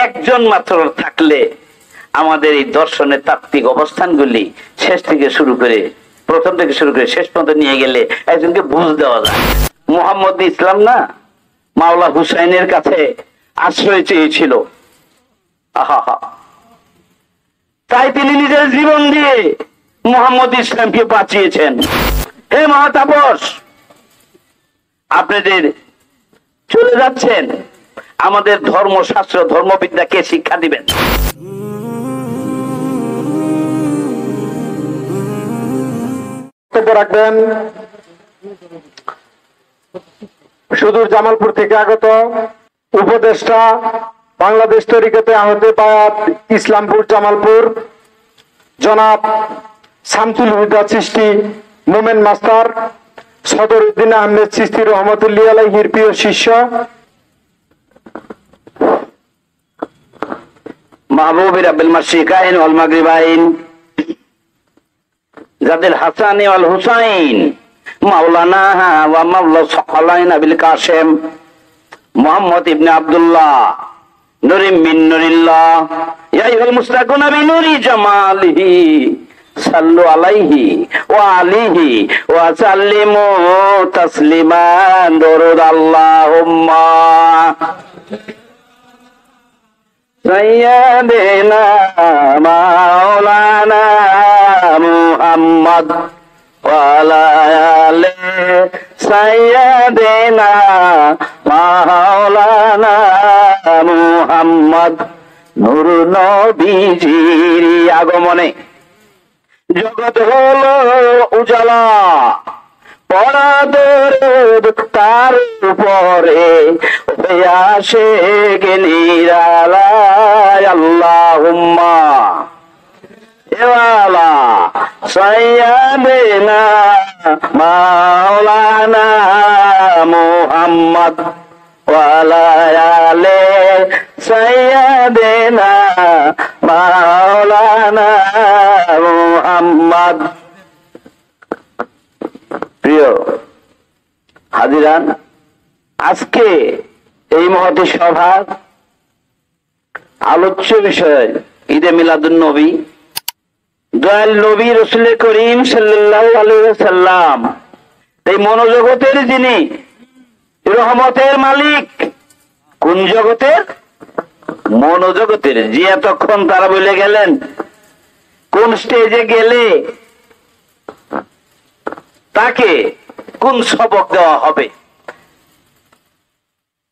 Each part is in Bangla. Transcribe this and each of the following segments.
একজন মাত্র থাকলে আমাদের এই দর্শনের তাত্ত্বিক অবস্থানগুলি শেষ থেকে শুরু করে প্রথম থেকে শুরু করে শেষ পর্যন্ত নিয়ে গেলে একজনকে বুঝ দেওয়া যায়। মুহাম্মদ ইসলাম না মাওলা হুসাইনের কাছে আশ্রয় চেয়েছিল, তাই তিনি নিজের জীবন দিয়ে মুহাম্মদ ইসলামকে বাঁচিয়েছেন। হে মহাতাপস, আপনাদের চলে যাচ্ছেন, আমাদের ধর্মশাস্ত্র ধর্মবিদ্যা কে শিক্ষা দিবেন? রাখবেন সুদূর জামালপুর থেকে আগত উপদেষ্টা, বাংলাদেশ তরিকতে আহতে বায়াত ইসলামপুর জামালপুর, জনাব শামসুল হুদা চিশতি মোমেন মাস্টার, সদর উদ্দিন আহমেদ চিশতি রহমতুল্লাহ আলাইহির প্রিয় শিষ্য, মাহবুব রাব্বিল মাশরিকাইন ওয়াল মাগরিবাইন, যাদের হাসানি ওয়াল হুসাইন, মাওলানা ওয়া মাওলা সালাইন আবিল কাসেম মুহাম্মদ ইবনে আব্দুল্লাহ নূরিম মিন নূরিল্লাহ ইয়া আইয়ুহাল মুস্তাকুনা বিনুরি জামালিহি সাল্লু আলাইহি ওয়া আলিহি ওয়া সাল্লিমু তাসলিমান দরুদ আল্লাহুম্মা সাইয়্যিদিনা মাওলানা মুহাম্মদ ওয়া আলা আলি সাইয়্যিদিনা মাওলানা মুহাম্মদ। নূর নবীজির আগমনে জগৎ হলো উজালা, পড়া দরুদ তার উপরে আসে নিরালায় আল্লাহুম্মা ওয়ালা সাইয়্যিদিনা মাওলানা মুহাম্মদ ওয়া আলা আলি সাইয়্যিদিনা মাওলানা মুহাম্মদ। প্রিয় হাজিরান, আজকে এই মহতী সভার আলোচ্য বিষয় ঈদে মিলাদুন নবী। দয়াল নবী রাসূল করিম সাল্লাল্লাহু আলাইহি ওয়াসাল্লাম এই মনোজগতের যিনি রহমতের মালিক, কোন জগতের? মনোজগতের। যে এতক্ষণ তারা বলে গেলেন কোন স্টেজে গেলে তাকে কোন সবক দেওয়া হবে,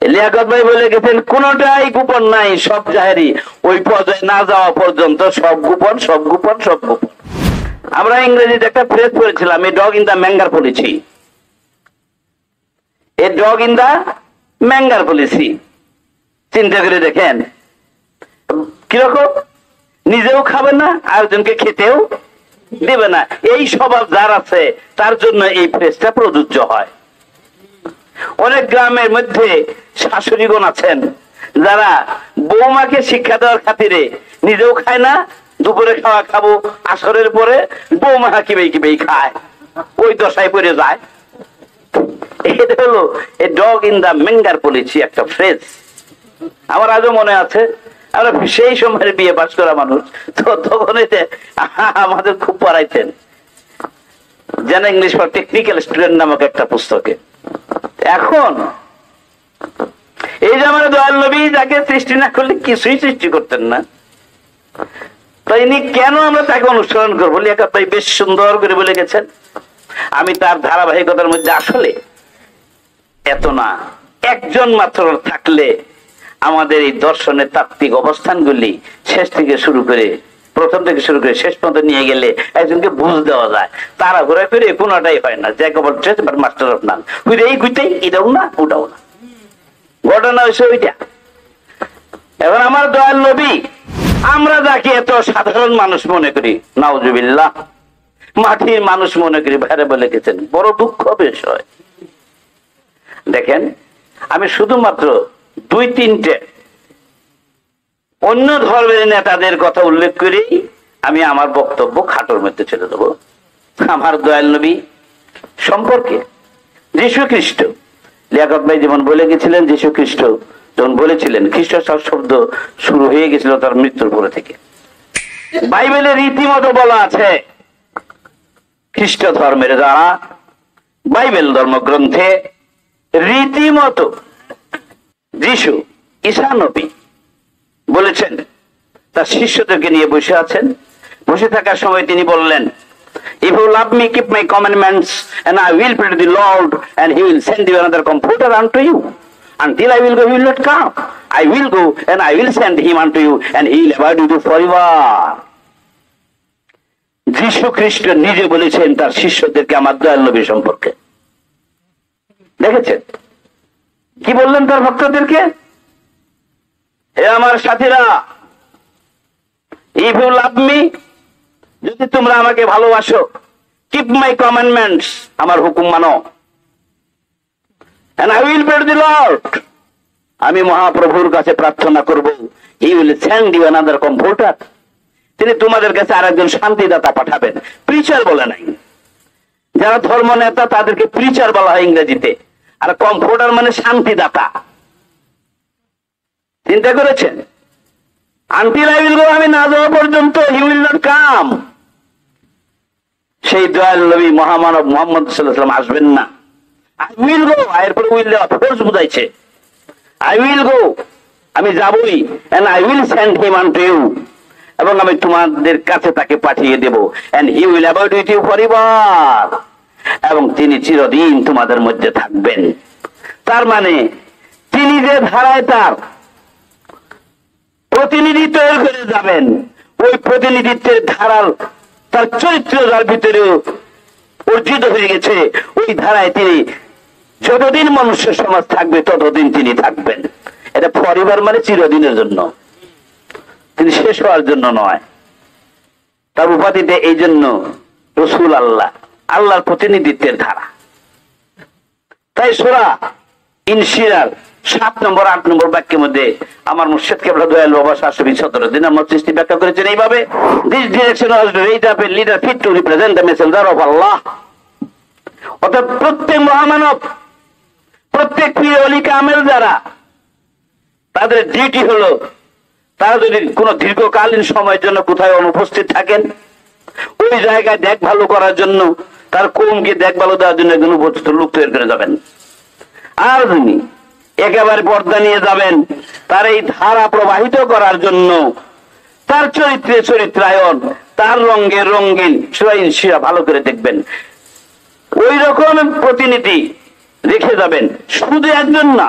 লিয়াকত ভাই বলে গেছেন কোনটাই গোপন নাই, সব জাহেরি। ওই পর্যায়ে না যাওয়া পর্যন্ত সব গোপন, সব গোপন, সব গোপন। আমরা ইংরেজিতে একটা ফ্রেজ পড়েছিলাম, a dog in the manger policy, a dog in the manger policy. চিন্তা করে দেখেন কিরকম, নিজেও খাবে না, আরেকজনকে খেতেও দেবে না। এই স্বভাব যার আছে তার জন্য এই ফ্রেজটা প্রযোজ্য হয়। অনেক গ্রামের মধ্যে শাশুড়িগণ আছেন যারা বৌমাকে শিক্ষা দেওয়ার খাতিরে নিজেও খায় না, দুপুরে খাওয়া খাবো, আসরের পরে বৌমা কিবেই কিবেই খায়, ওই দশায় পড়ে যায়। এটা হলো a dog in the manger policy, একটা ফ্রেজ। আমার আজও মনে আছে, আমরা সেই সময়ের বিয়ে পাস করা মানুষ, তো তখন এতে আমাদের খুব পড়াইতেন যেন ইংলিশ ফর টেকনিক্যাল স্টুডেন্ট নামক একটা পুস্তকে। এখন এই যে আমার দয়াল নবী যাকে সৃষ্টি না করলে কিছুই সৃষ্টি করতেন না, তাই ইনি কেন আমরা তাকে অনুসরণ করবো? লিয়াকত ভাই বেশ সুন্দর করে বলে গেছেন। আমি তার ধারাবাহিকতার মধ্যে আসলে এত না, একজন মাত্র থাকলে আমাদের এই দর্শনের তাত্ত্বিক অবস্থানগুলি শেষ থেকে শুরু করে প্রথম থেকে শুরু করে শেষ পর্যন্ত নিয়ে গেলে একজনকে বুঝ দেওয়া যায়। তারা ঘুরে ফিরে কোনটাই হয় না, যে কেবল মাস্টার অফ নান, এই গুইটাই, এটাও না ওটাও না, ঘটনা হয়েছে ওইটা। এখন আমার দয়াল নবী, আমরা যাকে এত সাধারণ মানুষ মনে করি, নাউজুবিল্লাহ, মাটির মানুষ মনে করি, ভাইরা বলে গেছেন, বড় দুঃখ বিষয়। দেখেন, আমি শুধুমাত্র দুই তিনটে অন্য ধর্মের নেতাদের কথা উল্লেখ করি, আমি আমার বক্তব্য খাটোর মধ্যে ছেড়ে দেবো। আমার দয়াল নবী সম্পর্কে যীশু খ্রিস্ট, লিয়াকত ভাই যেমন বলে গেছিলেন, যীশু খ্রিস্ট যখন বলেছিলেন, খ্রিস্ট শব্দ শুরু হয়ে গেছিল তার মৃত্যুর পরে থেকে। বাইবেলে রীতিমতো বলা আছে, খ্রিস্ট ধর্মের যারা বাইবেল ধর্মগ্রন্থে রীতিমতো যিশু ঈসা নবী বলেছেন, তার শিষ্যদেরকে নিয়ে বসে আছেন। বসে থাকার সময় তিনি বললেন, if you love me, keep my commandments, and I will pray to the Lord, and he will send you another comforter unto you. Until I will go, he will not come. I will go, and I will send him unto you, and he will abide with you forever. যীশু খ্রিস্ট নিজে বলেছেন তার শিষ্যদেরকে আমার দয়াল নবী সম্পর্কে। দেখেছেন কি বললেন তার ভক্তদেরকে? হে আমার সাথীরা, if you love me, যদি তোমরা আমাকে ভালোবাসো, keep my commandments, আমার হুকুম মানো, and I will pray to the Lord, আমি মহাপ্রভুর কাছে প্রার্থনা করব, he will send you another comforter, তিনি তোমাদের কাছে আরেকজন শান্তিদাতা পাঠাবেন। প্রিচার বলে নাই, যারা ধর্ম নেতা তাদেরকে প্রিচার বলা হয় ইংরেজিতে, আর কমফোর্টার মানে শান্তিদাতা। চিন্তা করেছেন? আনটিল আই উইল গো, আমি না যাওয়া পর্যন্ত হি উইল নট কাম, সেই দয়াল নবী মহামানব মুহাম্মদ সাল্লাল্লাহু আলাইহি ওয়াসাল্লাম আসবেন না। আই উইল গো, এরপর উইল ফোর্স বুঝাইছে, আই উইল গো, আমি যাবই, and I will send him unto you, এবং আমি তোমাদের কাছে তাকে পাঠিয়ে দেব, and he will abide with you forever, এবং তিনি চিরদিন তোমাদের মধ্যে থাকবেন। তার মানে তিনি যে ধারায় তার প্রতিনিধি তৈরি করে যাবেন, ওই প্রতিনিধিত্বের ধারার তার চরিত্র যার ভিতরে অর্জিত হয়ে গেছে, ওই ধারায় তিনি যতদিন মনুষ্য সমাজ থাকবে ততদিন তিনি থাকবেন। এটা ফরএভার মানে চিরদিনের জন্য, তিনি শেষ হওয়ার জন্য নয়। তার উপাধিতে এই জন্য রসুল আল্লাহ, আল্লাহর প্রতিনিধিত্বের ধারা। তাই সূরা ইনশিরার 7 নম্বর 8 নম্বর বাক্যের মধ্যে আমার মুর্শিদ কেবলা দয়াল বাবা 717 দিন আমার সৃষ্টি ব্যাখ্যা করেছেন এইভাবে, this direction was raised up a leader fit to represent the messenger of Allah. অর্থাৎ প্রত্যেক মহামানব, প্রত্যেক পীর ওলি কামেল যারা, তাদের ডিউটি হলো, তারা যদি কোনো দীর্ঘকালীন সময়ের জন্য কোথায় অনুপস্থিত থাকেন, ওই জায়গায় দেখভাল করার জন্য, তার কৌমকে দেখভাল দেওয়ার জন্য একজন উপস্থিত লোক তৈরি করে যাবেন। আর যিনি একেবারে পর্দা নিয়ে যাবেন, তার এই ধারা প্রবাহিত করার জন্য, তার চরিত্রে চরিত্রায়ন, তার রঙে রঙিন সূরা ইনশিরা ভালো করে দেখবেন, ওই রকম প্রতিনিধি রেখে যাবেন। শুধু একজন না,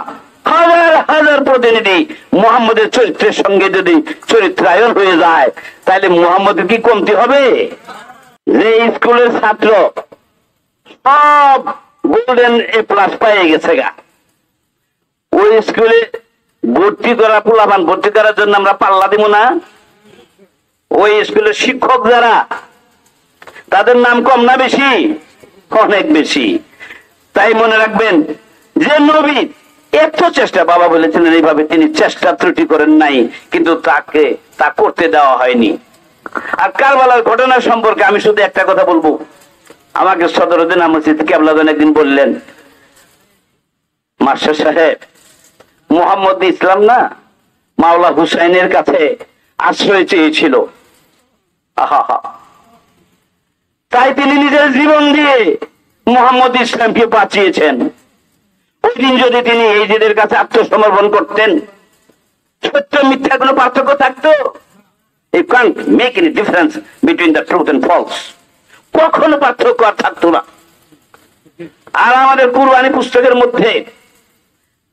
হাজার হাজার প্রতিনিধি মুহাম্মদের চরিত্রের সঙ্গে যদি চরিত্রায়ন হয়ে যায়, তাহলে মুহাম্মদের কি কমতি হবে? যে স্কুলের ছাত্র সব গোল্ডেন এ প্লাস পেয়ে গেছে গা, ওই স্কুলে ভর্তি করা পোলাপান ভর্তি করার জন্য আমরা পাল্লা দিব না? ওই স্কুলের শিক্ষক যারা, তাদের নাম কম না বেশি? অনেক বেশি। তাই মনে রাখবেন যে নবী এত চেষ্টা, বাবা বলেছিলেন এইভাবে, তিনি চেষ্টা ত্রুটি করেন নাই, কিন্তু তাকে তা করতে দেওয়া হয়নি। আর কারবালার ঘটনা সম্পর্কে আমি শুধু একটা কথা বলবো। আমাকে সদরুদ্দিন মসজিদ কেবলাদান একদিন বললেন, মাস্টার সাহেব, মুহাম্মদ ইসলাম না মাওলা হুসাইনের কাছে আশ্রয় চেয়েছিল, আহা, তাই তিনি নিজের জীবন দিয়ে মুহাম্মদ ইসলামকে বাঁচিয়েছেন। ওই দিন যদি তিনি এই জিদের কাছে আত্মসমর্পণ করতেন, সত্য মিথ্যা কোনো পার্থক্য থাকতো? You can't make any difference between the truth and false. কখনো পার্থক্য আর থাকতো না। আর আমাদের কুরবানি পুস্তকের মধ্যে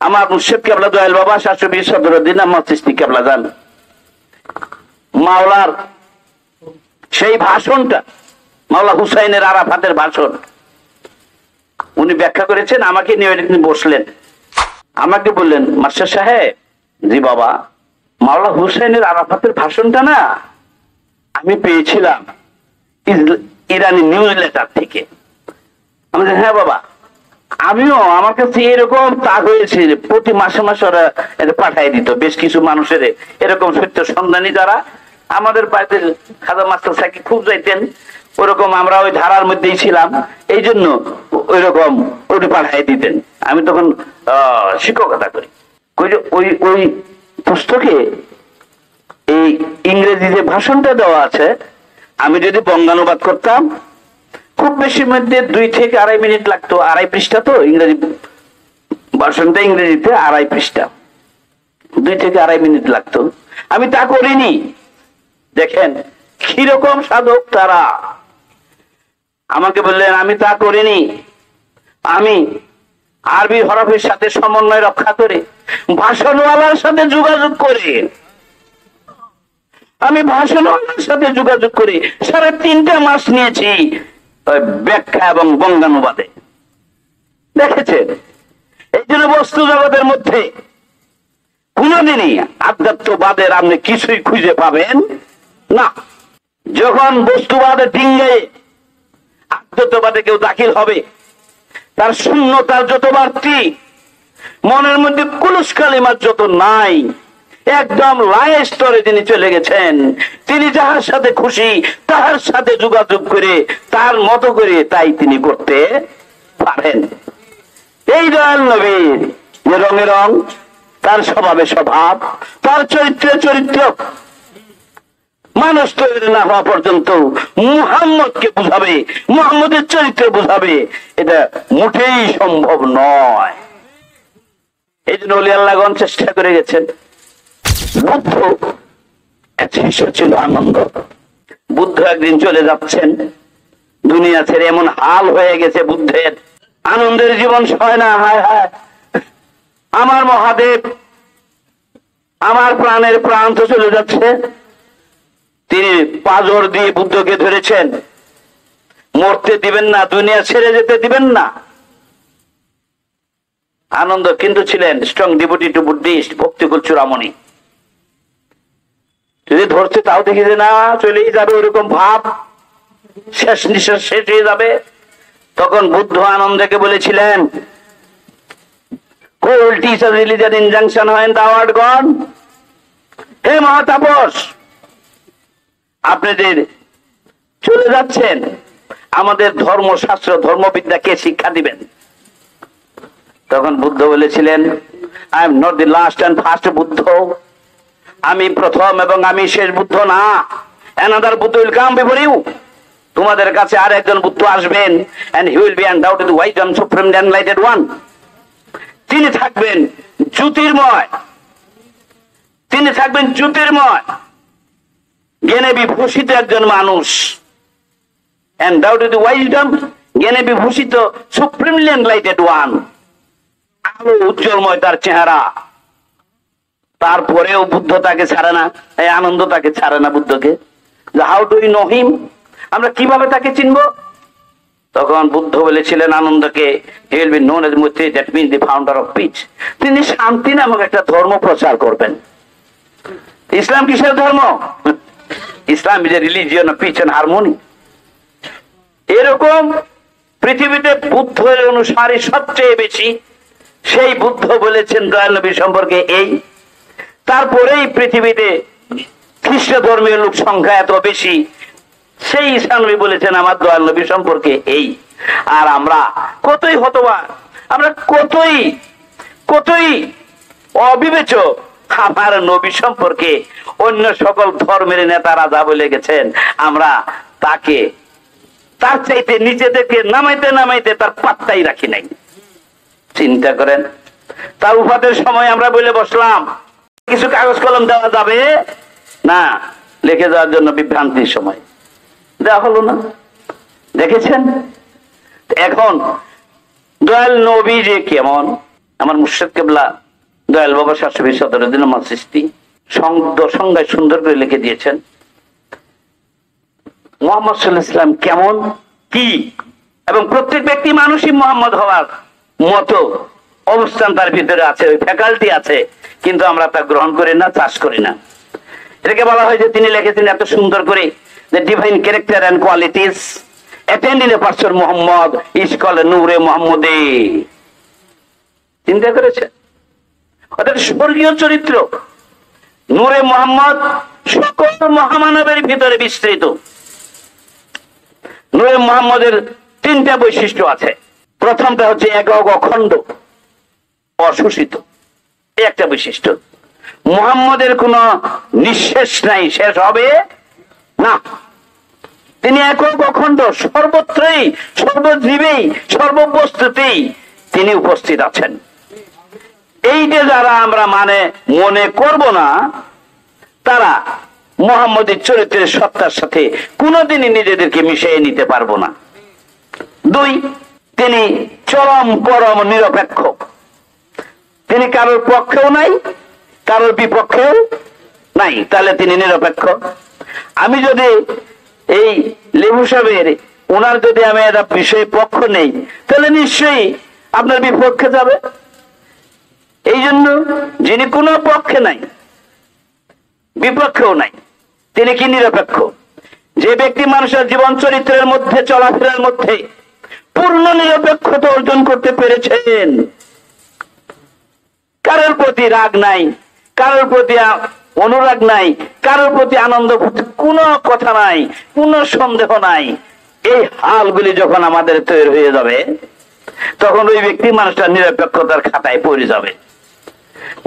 আমার মুর্শিদ কেবলা দয়াল বাবা 720 সদরুদ্দিন আমার সৃষ্টি কেবলা যান, মাওলার সেই ভাষণটা, মাওলা হুসাইনের আরাফাতের ভাষণ, উনি ব্যাখ্যা করেছেন। আমাকে নিয়ে তিনি বসলেন, আমাকে বললেন, মাস্টার সাহেব, জি বাবা, মাওলা হুসাইনের আরাফাতের ভাষণটা না আমি পেয়েছিলাম ইরানি নিউজ লেটার থেকে। আমি হ্যাঁ বাবা, আমিও, আমার কাছে এরকম তা হয়েছে, প্রতি মাসে মাসে ওরা এটা পাঠাই দিত বেশ কিছু মানুষের, এরকম সত্য সন্ধানী যারা আমাদের বাড়িতে খাজা মাস্টার সাকি খুব যাইতেন, ওরকম আমরা ওই ধারার মধ্যেই ছিলাম, এই জন্য ওই রকম ওটি পাঠাই দিতেন। আমি তখন শিক্ষকতা করি। ওই ওই পুস্তকে এই ইংরেজি যে ভাষণটা দেওয়া আছে, আমি যদি বঙ্গানুবাদ করতাম খুব বেশি মধ্যে 2 থেকে 2.5 মিনিট লাগতো। 2.5 পৃষ্ঠা তো ইংরেজি ভাষণটা, ইংরেজিতে 2.5 পৃষ্ঠা, 2 থেকে 2.5 মিনিট লাগতো। আমি তা করিনি। দেখেন কিরকম সাধক তারা। আমাকে বললেন আমি তা করিনি, আমি আরবি হরফের সাথে সমন্বয় রক্ষা করে ভাষণওয়ালার সাথে যোগাযোগ করে, আমি ভাষণওয়ালার সাথে যোগাযোগ করে 3.5 মাস নিয়েছি ব্যাখ্যা এবং বঙ্গানুবাদে। দেখেছেন, এই জন্য বস্তু জগতের মধ্যে কোনদিনই আধ্যাত্মবাদের আপনি কিছুই খুঁজে পাবেন না। যখন বস্তুবাদের ডিঙ্গে আধ্যাত্মবাদে কেউ দাখিল হবে, তার শূন্যতার যত বাড়তি, মনের মধ্যে কুলুস কালিমার যত নাই, একদম লায় স্তরে তিনি চলে গেছেন। তিনি যাহার সাথে খুশি তাহার সাথে যোগাযোগ করে তার মতো করে তাই তিনি করতে পারেন। এই দয়াল নবীর যে রঙে রং, তার স্বভাবে স্বভাব, তার চরিত্রে চরিত্র, মানুষ তৈরি না হওয়া পর্যন্ত মুহাম্মদকে বুঝাবে, মুহাম্মদের চরিত্র বুঝাবে, এটা মোটেই সম্ভব নয়। এই জন্য ওলি আল্লাহগণ চেষ্টা করে গেছেন। বুদ্ধ এক শিষ্য ছিল আনন্দ। বুদ্ধ একদিন চলে যাচ্ছেন দুনিয়া ছেড়ে, এমন হাল হয়ে গেছে বুদ্ধের, আনন্দের জীবন সয় না। হায় হায়, আমার মহাদেব, আমার প্রাণের প্রাণ তো চলে যাচ্ছে। তিনি পাঁজর দিয়ে বুদ্ধকে ধরেছেন, মরতে দিবেন না, দুনিয়া ছেড়ে যেতে দিবেন না। আনন্দ কিন্তু ছিলেন strong devotee two Buddhist, ভক্তিকুল Churamani. যদি ধরছে তাও দেখি যে না, চলেই যাবে, ওরকম ভাব, শেষ নিঃশ্বাস শেষ হয়ে যাবে। তখন বুদ্ধ আনন্দকে বলেছিলেন, who will teach us religion injunction when thou art gone? হে মহাতাপস, আপনি যে চলে যাচ্ছেন, আমাদের ধর্মশাস্ত্র ধর্মবিদ্যা কে শিক্ষা দিবেন? তখন বুদ্ধ বলেছিলেন, I am not the last and first Buddha, আমি প্রথম এবং আমি শেষ বুদ্ধ না। Another Buddha will come before you, তোমাদের কাছে আর একজন বুদ্ধ আসবেন, and he will be undoubted wisdom supreme enlightened one. তিনি থাকবেন জ্যোতির্ময়, তিনি থাকবেন জ্যোতির্ময়, জ্ঞানে বিভূষিত একজন মানুষ, undoubted wisdom, জ্ঞানে বিভূষিত supremely enlightened one, আলো উজ্জ্বলময় তার চেহারা। তারপরেও বুদ্ধ তাকে ছাড়ে না, এই আনন্দ তাকে ছাড়ে না বুদ্ধকে। How do you know him, আমরা কিভাবে তাকে চিনব? তখন বুদ্ধ বলেছিলেন আনন্দকে, he will be known as Maitre, that means the founder of peace. তিনি শান্তি নামক একটা ধর্ম প্রচার করবেন। ইসলাম কিসের ধর্ম? Islam is a religion of peace and harmony. এরকম পৃথিবীতে বুদ্ধের অনুসারী সবচেয়ে বেশি, সেই বুদ্ধ বলেছেন দয়াল নবী সম্পর্কে এই। তারপরেই পৃথিবীতে খ্রিস্ট ধর্মীয় লোক সংখ্যা এত বেশি, সেই ঈসা নবী বলেছেন আমার দয়াল নবী সম্পর্কে এই। আর আমরা কতই হতবাক, আমরা কতই অবিবেচক, আমার নবী সম্পর্কে অন্য সকল ধর্মের নেতারা যা বলে গেছেন, আমরা তাকে তার চাইতে নিজেদেরকে নামাইতে নামাইতে তার পাত্তাই রাখি নাই। চিন্তা করেন, তার উপাদের সময় আমরা বলে বসলাম, কিছু কাগজ কলম দেওয়া যাবে না লিখে যাওয়ার জন্য, বিভ্রান্তির সময় দেওয়া হলো না। দেখেছেন এখন দয়াল নবী যে কেমন, আমার মুর্শিদ কেবলা দয়াল বাবা শাহ শফি সদরুদ্দীন আহমদ চিশতি সংজ্ঞায় সুন্দর করে লিখে দিয়েছেন মুহাম্মদ সাল্লাল্লাহু আলাইহি ওয়াসাল্লাম কেমন কি, এবং প্রত্যেক ব্যক্তি মানুষই মুহাম্মদ হওয়ার মতো অবস্থান তার ভিতরে আছে, ওই ফ্যাকাল্টি আছে, কিন্তু আমরা তা গ্রহণ করি না, চাষ করি না। এটাকে বলা হয় যে তিনি লিখেছেন এত সুন্দর করে, the divine character and qualities attained in a person Muhammad is called নূরে মুহাম্মদী। চিন্তা করেছে, অর্থাৎ স্বর্গীয় চরিত্র নূরে মুহাম্মদ সকল মহামানবের ভিতরে বিস্তৃত। নূরে মুহাম্মদের 3টা বৈশিষ্ট্য আছে। প্রথমটা হচ্ছে একক, অখণ্ড, অশোষিত। এই একটা বৈশিষ্ট্য। মুহাম্মদের কোনো নিঃশেষ নাই, শেষ হবে না। তিনি একক অখণ্ড, সর্বত্রই, সর্বজীবেই, সর্ববস্তুতেই তিনি উপস্থিত আছেন। এই যে যারা আমরা মনে করব না, তারা মুহাম্মদের চরিত্রের সত্তার সাথে কোনোদিনই নিজেদেরকে মিশিয়ে নিতে পারবো না। দুই, তিনি চরম পরম নিরপেক্ষ। তিনি কারোর পক্ষেও নাই, কারোর বিপক্ষেও নাই, তাহলে তিনি নিরপেক্ষ। আমি যদি এই লেবু সাহেবের ওনার যদি আমি একটা বিষয়ে পক্ষ নেই, তাহলে নিশ্চয়ই আপনার বিপক্ষে যাবে। এই জন্য যিনি কোনো পক্ষে নাই, বিপক্ষেও নাই, তিনি কি নিরপেক্ষ। যে ব্যক্তি মানুষের জীবন চরিত্রের মধ্যে, চলাফেরার মধ্যে পূর্ণ নিরপেক্ষতা অর্জন করতে পেরেছেন, কারোর প্রতি রাগ নাই, কারোর প্রতি অনুরাগ নাই, কারোর প্রতি আনন্দ, কোনো কথা নাই, কোনো সন্দেহ নাই, এই হালগুলি যখন আমাদের তৈরি হয়ে যাবে, তখন ওই ব্যক্তি মানুষটা নিরপেক্ষতার খাতায় পড়ে যাবে।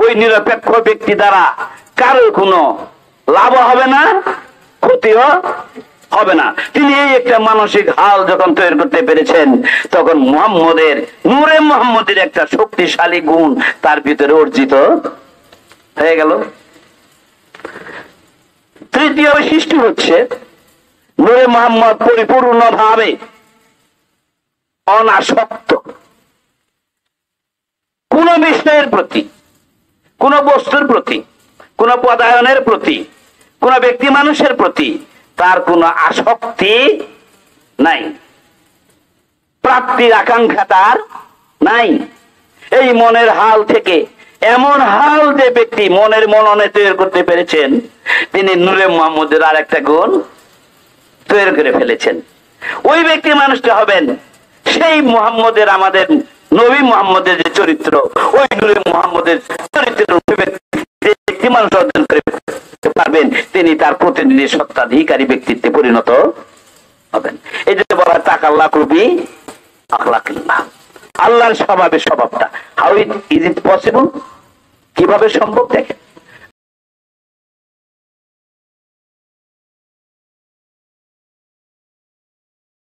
ওই নিরপেক্ষ ব্যক্তি দ্বারা কারোর কোনো লাভ হবে না, ক্ষতিও হবে না। তিনি এই একটা মানসিক হাল যখন তৈরি করতে পেরেছেন, তখন মুহাম্মদের, নূরে মুহাম্মদের একটা শক্তিশালী গুণ তার ভিতরে অর্জিত হয়ে গেল। তৃতীয় বৈশিষ্ট্য হচ্ছে নূরে মুহাম্মদ পরিপূর্ণভাবে অনাসক্ত। কোন বিষয়ের প্রতি, কোন বস্তুর প্রতি, কোন পদায়নের প্রতি, কোন ব্যক্তি মানুষের প্রতি তার কোনো আসক্তি নাই, প্রাপ্তির আকাঙ্ক্ষা তার নাই। এই মনের হাল থেকে এমন হাল যে ব্যক্তি মনের মননে তৈরি করতে পেরেছেন, তিনি নূরে মুহাম্মদের আর একটা গুণ তৈরি করে ফেলেছেন। ওই ব্যক্তি মানুষটা হবেন সেই মুহাম্মদের, আমাদের নবী মুহাম্মদের যে চরিত্র, ওই নূরে মুহাম্মদের চরিত্রের ব্যক্তি মানুষ অর্জন করে পারবেন, তিনি তার প্রতিনিধি সত্তাধিকারী ব্যক্তিত্বে পরিণত হবেন। এই যে বলা তাকাল্লাহ কবি আখলাকিল্লাহ, আল্লাহর স্বভাবের স্বভাবটা। How is it possible? কিভাবে সম্ভব? দেখেন,